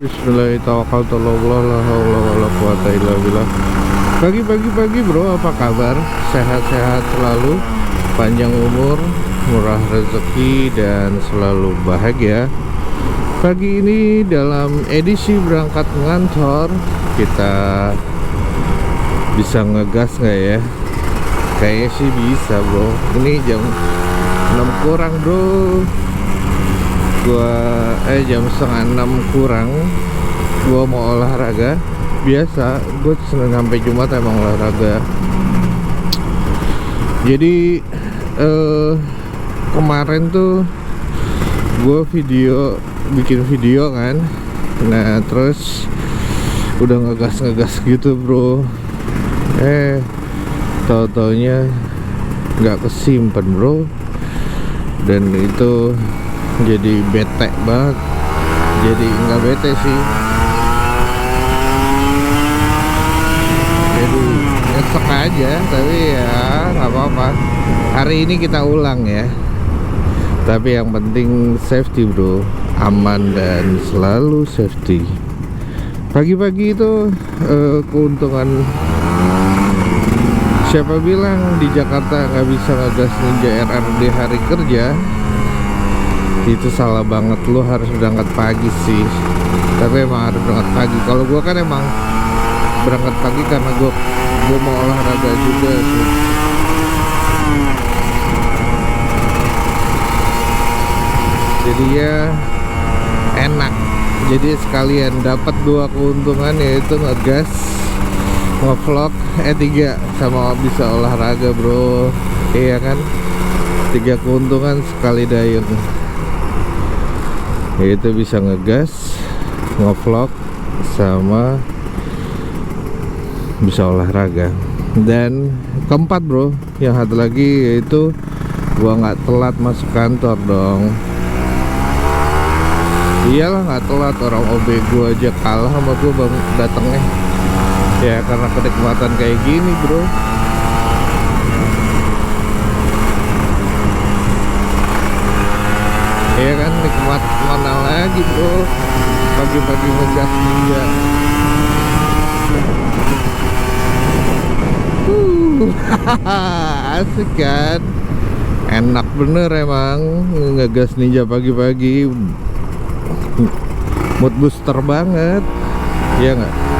Bismillahirrahmanirrahim. Pagi-pagi bro, apa kabar? Sehat-sehat selalu, panjang umur, murah rezeki, dan selalu bahagia. Pagi ini dalam edisi berangkat ngantor, kita bisa ngegas nggak ya? Kayaknya sih bisa bro. Ini jam 6 kurang bro. Jam setengah 6 kurang gua mau olahraga. Biasa gue Senin sampai Jumat emang olahraga. Jadi kemarin tuh gue bikin video kan. Nah terus udah ngegas gitu bro. Tau-taunya nggak kesimpan bro. Dan itu jadi bete banget. Jadi nggak bete sih, jadi nyesek aja. Tapi ya nggak apa-apa, hari ini kita ulang ya. Tapi yang penting safety bro, aman dan selalu safety. Pagi-pagi itu keuntungan. Siapa bilang di Jakarta nggak bisa ngegas Ninja RR di hari kerja? Itu salah banget. Lu harus berangkat pagi sih. Tapi emang harus berangkat pagi. Kalau gua kan emang berangkat pagi karena gua mau olahraga juga sih. Jadi ya enak. Jadi sekalian dapat dua keuntungan, yaitu ngegas, ngevlog, 3 sama bisa olahraga bro. Iya kan, 3 keuntungan sekali dayung. Yaitu bisa ngegas, ngevlog, sama bisa olahraga. Dan keempat bro, yang satu lagi yaitu gua nggak telat masuk kantor dong. Iyalah nggak telat, orang OB gua aja kalah sama gua bang datengnya. Ya karena kenikmatan kayak gini bro. Iya kan, nikmat mana lagi bro, pagi-pagi ngegas Ninja. Asik kan, enak bener emang ngegas Ninja pagi-pagi. Mood booster banget, ya nggak?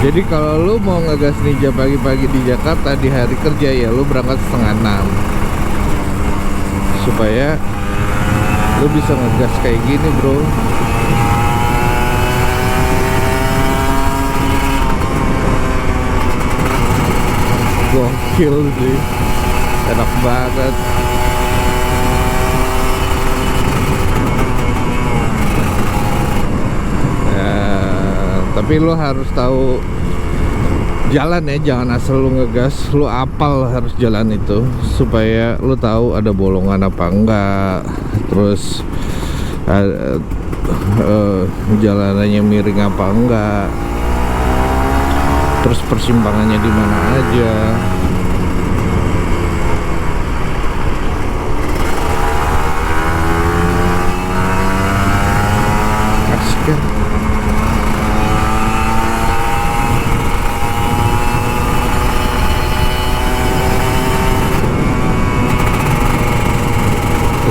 Jadi kalau lu mau ngegas Ninja pagi-pagi di Jakarta di hari kerja, ya lu berangkat setengah 6 supaya lu bisa ngegas kayak gini bro. Gokil sih, enak banget. Tapi lo harus tahu jalan ya, jangan asal lo ngegas. Lo apal harus jalan itu supaya lo tahu ada bolongan apa enggak, terus jalanannya miring apa enggak, terus persimpangannya di mana aja. Asik kan?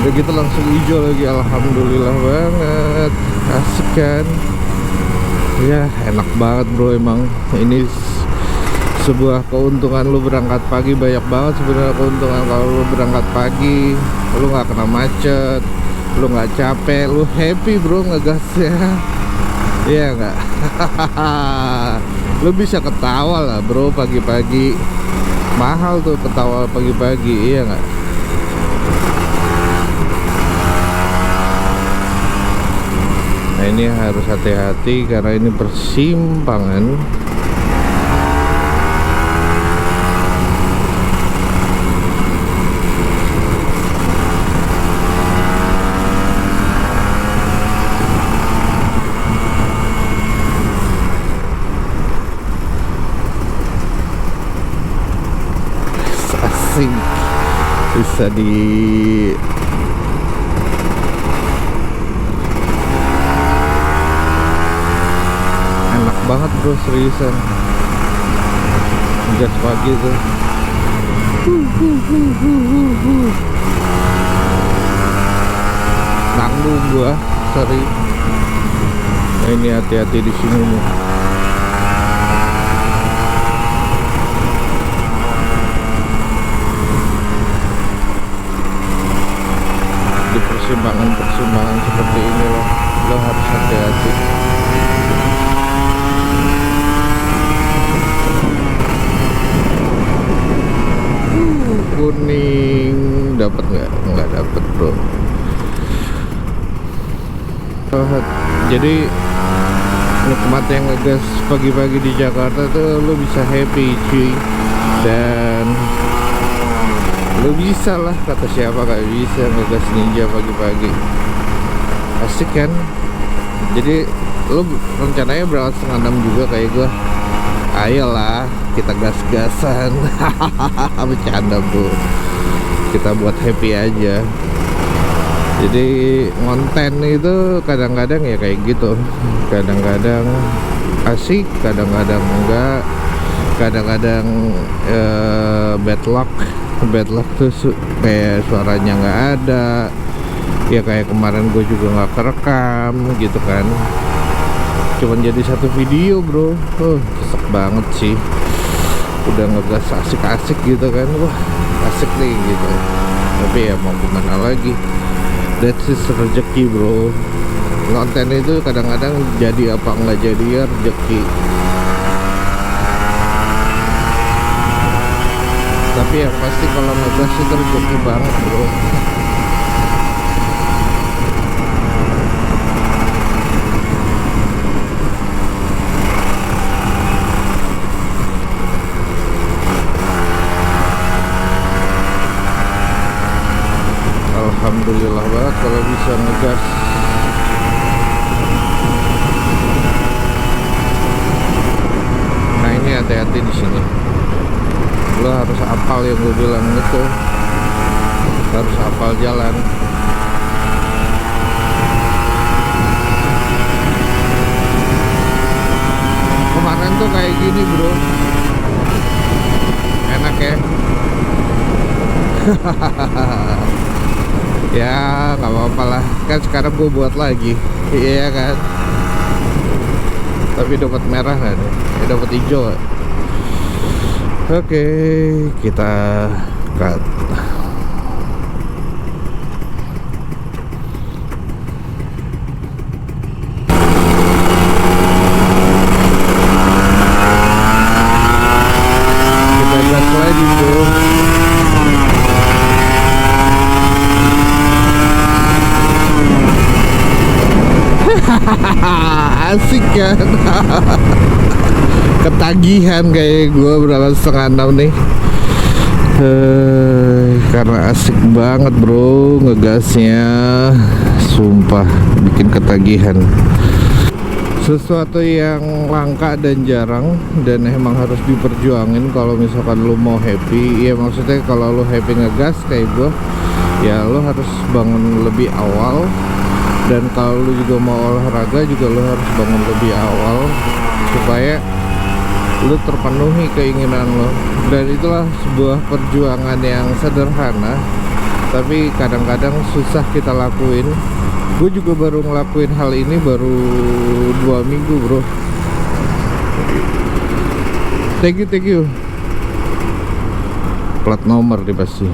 Udah kita langsung hijau lagi, alhamdulillah banget. Asik kan? Ya enak banget bro, emang ini sebuah keuntungan. Lu berangkat pagi, banyak banget sebenarnya keuntungan. Kalau lu berangkat pagi, lu nggak kena macet, lu nggak capek, lu happy bro ngegasnya. Iya nggak? Lu bisa ketawa lah bro pagi-pagi. Mahal tuh ketawa pagi-pagi, iya nggak? Nah ini harus hati-hati karena ini persimpangan. Asik, bisa di bro, seriusan. Gas pagi tuh. Nanggung gua, sorry. Nah, ini hati-hati di sini nih. Di persimpangan seperti ini lo harus hati-hati. Kuning dapat nggak dapat bro. Jadi nikmat yang ngegas pagi-pagi di Jakarta tuh lo bisa happy cuy, dan lo bisa lah, kata siapa gak bisa ngegas ninja pagi-pagi, asik kan. Jadi lo rencananya berangkat 5:30 juga kayak gue, ayolah kita gas-gasan. Bercanda bro, kita buat happy aja. Jadi konten itu kadang-kadang ya kayak gitu, kadang-kadang asik, kadang-kadang enggak, kadang-kadang bad luck tuh kayak suaranya nggak ada, ya kayak kemarin gue juga nggak kerekam gitu kan, cuman jadi satu video bro. Kesek banget sih, udah ngegas asik-asik gitu kan, wah asik nih gitu, tapi ya mau gimana lagi, that's is rezeki bro. Konten itu kadang-kadang jadi apa nggak jadi ya rezeki, tapi yang pasti kalau ngegas itu rezeki banget bro. Alhamdulillah banget kalau bisa ngegas. Nah ini hati-hati di sini. Lo harus hafal yang gue bilang itu, harus hafal jalan. Kemarin tuh kayak gini bro, enak ya. Ya nggak apa-apa lah, kan sekarang gue buat lagi, iya kan. Tapi dapat merah nggak nih? Dapat hijau. Oke, kita cut. Kita gas lagi bro. Asik kan. Ketagihan kayak gue berangkat 5:30 nih, karena asik banget bro ngegasnya, sumpah bikin ketagihan. Sesuatu yang langka dan jarang, dan emang harus diperjuangin kalau misalkan lo mau happy. Ya maksudnya kalau lo happy ngegas kayak gue, ya lo harus bangun lebih awal. Dan kalau lu juga mau olahraga juga lu harus bangun lebih awal supaya lu terpenuhi keinginan lo. Dan itulah sebuah perjuangan yang sederhana, tapi kadang-kadang susah kita lakuin. Gue juga baru ngelakuin hal ini baru 2 minggu bro. Thank you. Plat nomor nih pasti.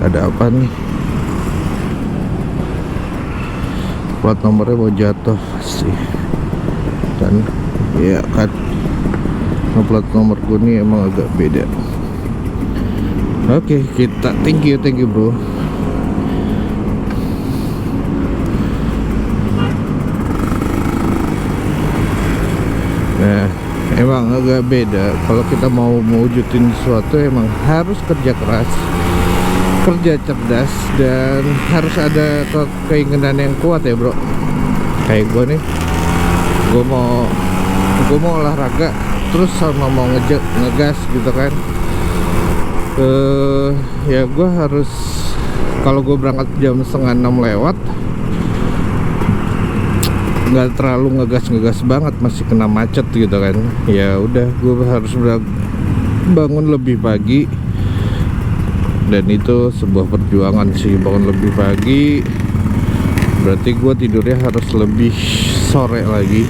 Ada apa nih? Plat nomornya mau jatuh sih, dan ya kan plat nomor gue nih emang agak beda. Oke, kita thank you bro. Nah emang agak beda, kalau kita mau mewujudin sesuatu emang harus kerja keras, kerja cerdas, dan harus ada keinginan yang kuat ya bro. Kayak gue nih, gue mau olahraga terus sama mau ngegas gitu kan. Ya gue harus, kalau gue berangkat jam 5:30 lewat, nggak terlalu ngegas banget, masih kena macet gitu kan. Ya udah, gue harus bangun lebih pagi, dan itu sebuah perjuangan sih. Bangun lebih pagi berarti gue tidurnya harus lebih sore lagi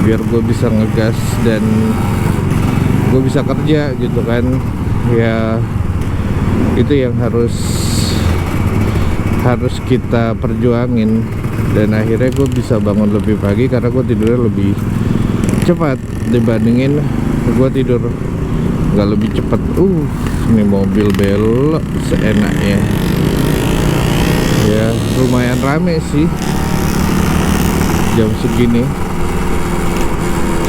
biar gue bisa ngegas dan gue bisa kerja gitu kan. Ya itu yang harus kita perjuangin, dan akhirnya gue bisa bangun lebih pagi karena gue tidurnya lebih cepat dibandingin gue tidur nggak lebih cepat. Ini mobil belok seenaknya. Ya lumayan rame sih, jam segini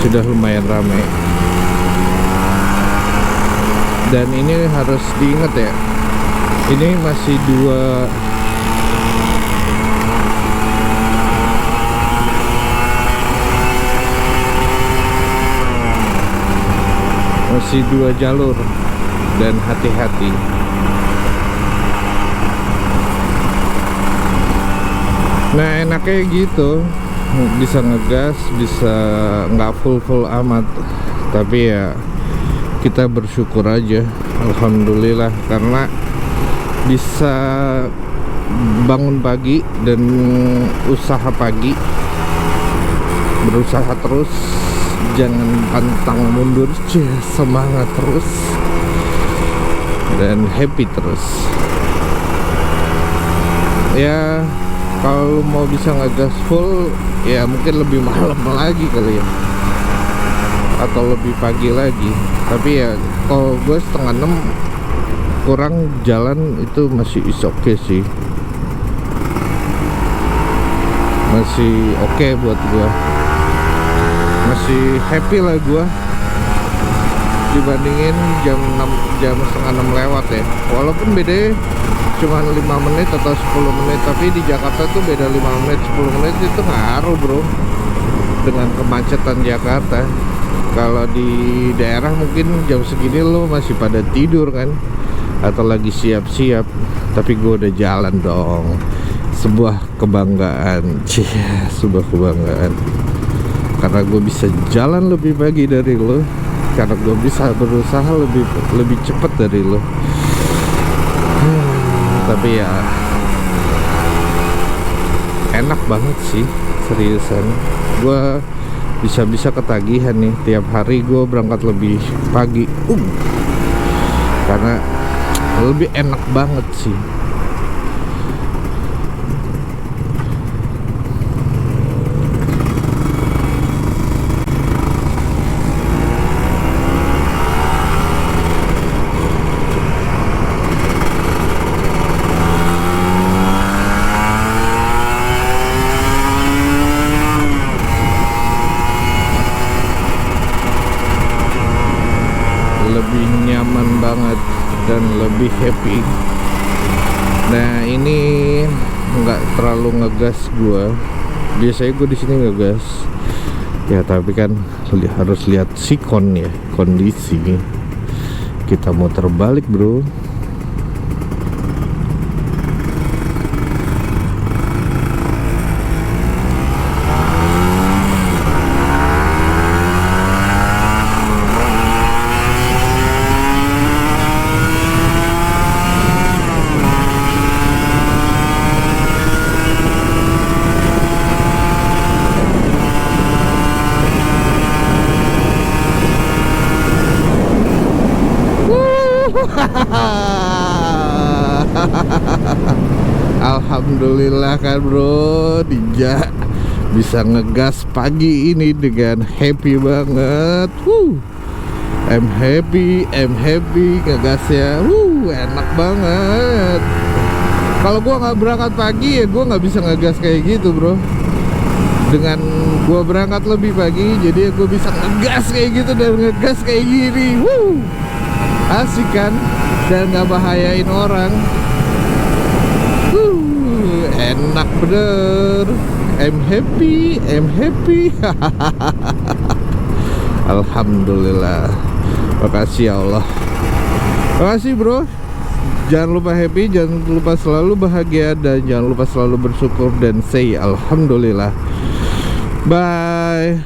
sudah lumayan rame. Dan ini harus diingat ya, ini masih dua jalur, dan hati-hati. Nah enaknya gitu, bisa ngegas, bisa nggak full amat, tapi ya kita bersyukur aja, alhamdulillah, karena bisa bangun pagi dan usaha pagi, berusaha terus, jangan pantang mundur, semangat terus dan happy terus. Ya kalau mau bisa ngegas full ya mungkin lebih malam lagi kali ya, atau lebih pagi lagi. Tapi ya kalau gue 5:30 kurang jalan itu masih oke sih, masih oke buat gue, masih happy lah gue dibandingin jam 5:30 lewat ya. Walaupun beda cuma 5 menit atau 10 menit, tapi di Jakarta tuh beda 5 menit 10 menit itu ngaruh bro dengan kemacetan Jakarta. Kalau di daerah mungkin jam segini lo masih pada tidur kan, atau lagi siap-siap, tapi gue udah jalan dong. Sebuah kebanggaan, sebuah kebanggaan, karena gue bisa jalan lebih pagi dari lo, karena gue bisa berusaha lebih cepat dari lo. Tapi ya enak banget sih, seriusan. Gue bisa ketagihan nih, tiap hari gue berangkat lebih pagi karena lebih enak banget sih. Lebih nyaman banget dan lebih happy. Nah ini nggak terlalu ngegas gue. Biasanya gue di sini ngegas ya, tapi kan harus lihat sikon ya, kondisi. Kita mau terbalik bro. Alhamdulillah kan bro, Dija bisa ngegas pagi ini dengan happy banget. I'm happy ngegasnya. Enak banget. Kalau gua nggak berangkat pagi ya gua nggak bisa ngegas kayak gitu bro. Dengan gua berangkat lebih pagi, jadi gua bisa ngegas kayak gitu dan ngegas kayak gini. Asik kan, dan nggak bahayain orang. Enak bener. I'm happy Alhamdulillah. Makasih ya Allah. Makasih bro. Jangan lupa happy, jangan lupa selalu bahagia, dan jangan lupa selalu bersyukur dan say alhamdulillah. Bye.